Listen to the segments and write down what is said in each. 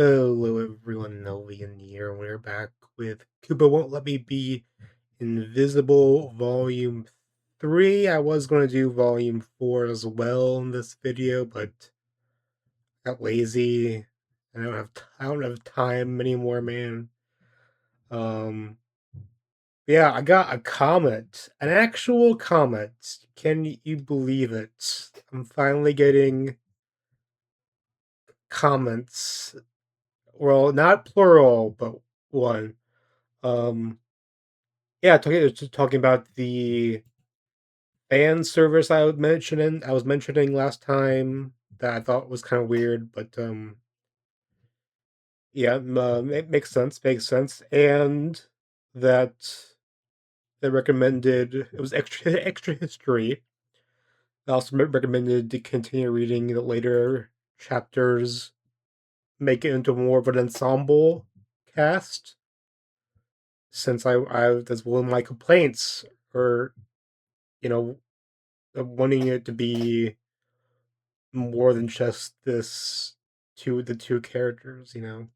Hello everyone, Novian here. We're back with Kubo Won't Let Me Be Invisible Volume 3. I was going to do Volume 4 as well in this video, but got lazy. I don't have time anymore, man. Um yeah, I got a comet. An actual comet. Can you believe it? I'm finally getting comments. Well, not plural, but one. Um Yeah, talking about the fan service I was mentioning last time that I thought was kind of weird, but yeah, it makes sense, and that they recommended it was extra history. They also recommended to continue reading the later chapters, make it into more of an ensemble cast, since I that's one of my complaints, or you know, wanting it to be more than just the two characters, you know.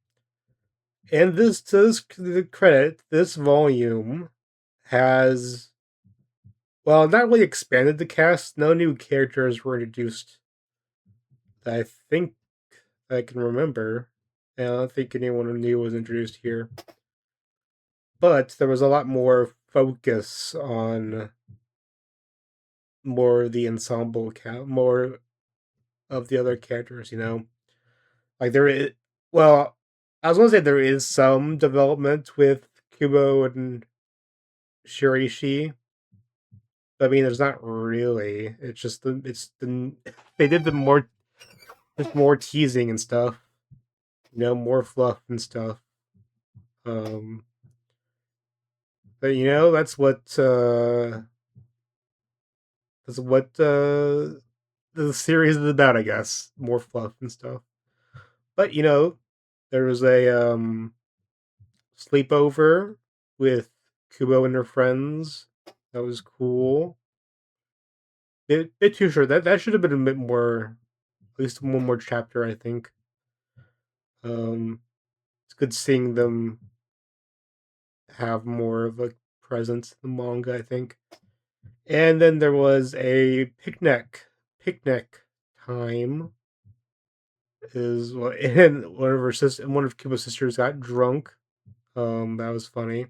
And this does the credit, this volume has, well, not really expanded the cast. No new characters were introduced that I think I can remember. And I don't think anyone new was introduced here. But there was a lot more focus on more of the ensemble count, more of the other characters, you know. Like there is, well, I was gonna say there is some development with Kubo and Shirishi. But I mean, there's not really. It's just they did the more just more teasing and stuff. You know, more fluff and stuff. Um, but you know, that's what the series is about, I guess. More fluff and stuff. But you know, there was a sleepover with Kubo and her friends. That was cool. Bit too short. That should have been a bit more, at least one more chapter, I think. It's good seeing them have more of a presence in the manga, I think. And then there was a picnic time. Is and one of Kubo's sisters got drunk. That was funny.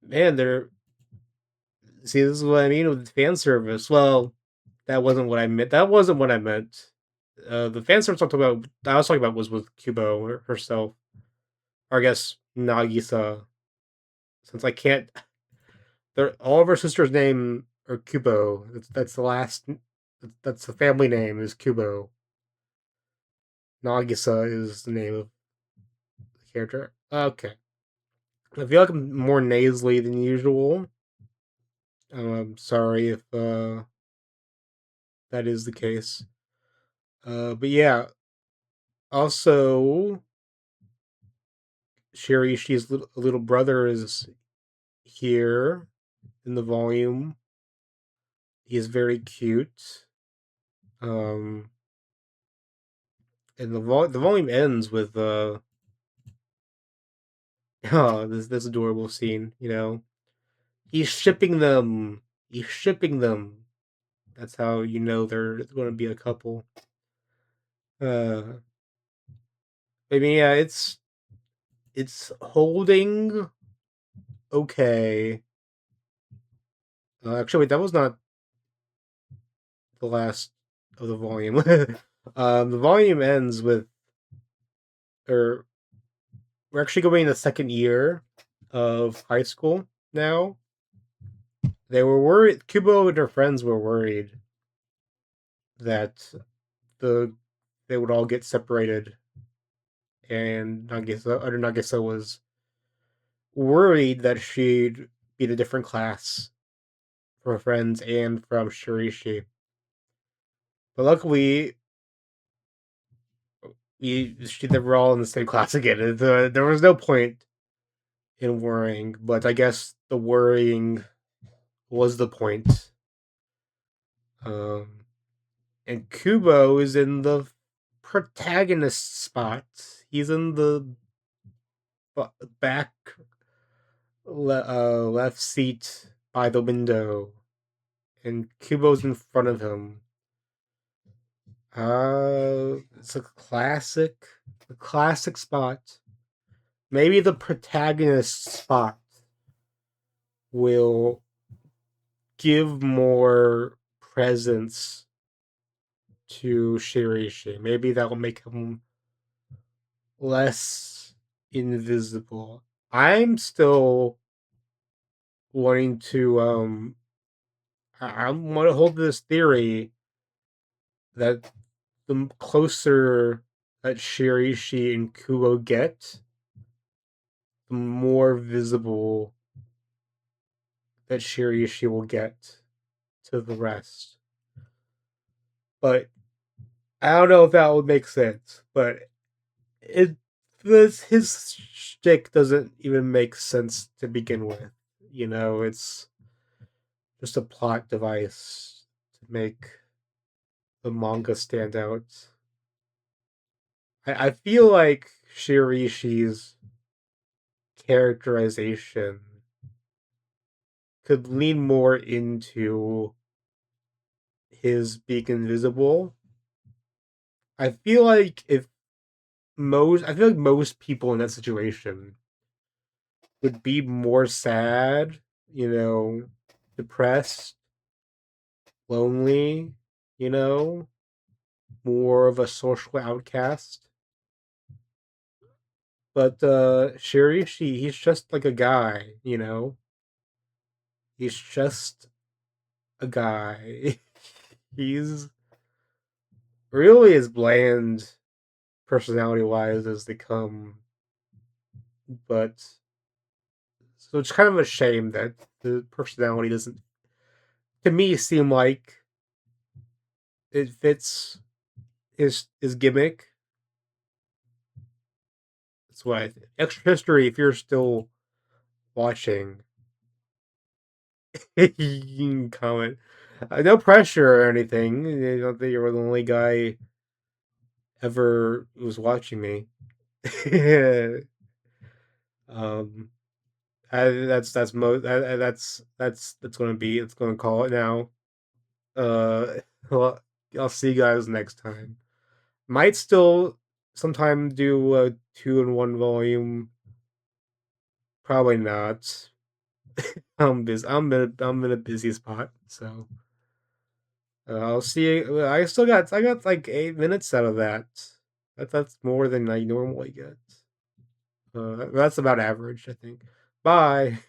Man, they're see, this is what I mean with fan service. Well, that wasn't what I meant. That wasn't what I meant. The fan service I was talking about was with Kubo herself, or I guess Nagisa. Since I can't, all of her sisters' name are Kubo. That's the last. That's the family name is Kubo. Nagisa is the name of the character. Okay, I feel like I'm more nasally than usual. I'm sorry if that is the case. But yeah. Also, Shirishi's little brother is here in the volume. He is very cute. Um, and the volume ends with oh, this adorable scene. You know, he's shipping them. He's shipping them. That's how you know they're going to be a couple. Uh, I mean, yeah, it's holding okay. Actually, wait, that was not the last of the volume. The volume ends with, or we're actually going in the second year of high school now. They were worried. Kubo and her friends were worried that the they would all get separated, and Nagisa was worried that she'd be in a different class from her friends and from Shirishi. But luckily, they were all in the same class again. There was no point in worrying, but I guess the worrying was the point. Um, and Kubo is in the protagonist spot. He's in the back left seat by the window, and Kubo's in front of him. It's a classic spot. Maybe the protagonist spot will give more presence to Shirishi. Maybe that will make him less invisible. I'm still wanting to I want to hold this theory that the closer that Shirishi and Kubo get, the more visible that Shirishi will get to the rest. But I don't know if that would make sense. But it this his shtick doesn't even make sense to begin with. You know, it's just a plot device to make the manga stand out. I feel like Shirishi's characterization could lean more into his being invisible. I feel like most people in that situation would be more sad, you know, depressed, lonely, you know, more of a social outcast. But Shirishi, he's just like a guy, you know. He's just a guy. He's really as bland personality wise as they come, but so it's kind of a shame that the personality doesn't, to me, seem like it fits his gimmick. That's why extra history. If you're still watching, you can comment. No pressure or anything. I don't think you're the only guy ever who's watching me. um, that's gonna be it's gonna call it now. Well, I'll see you guys next time. Might still sometime do a 2 in 1 volume. Probably not. I'm busy. I'm in a busy spot, so I'll see you. I got like 8 minutes out of that. That's more than I normally get. That's about average, I think. Bye.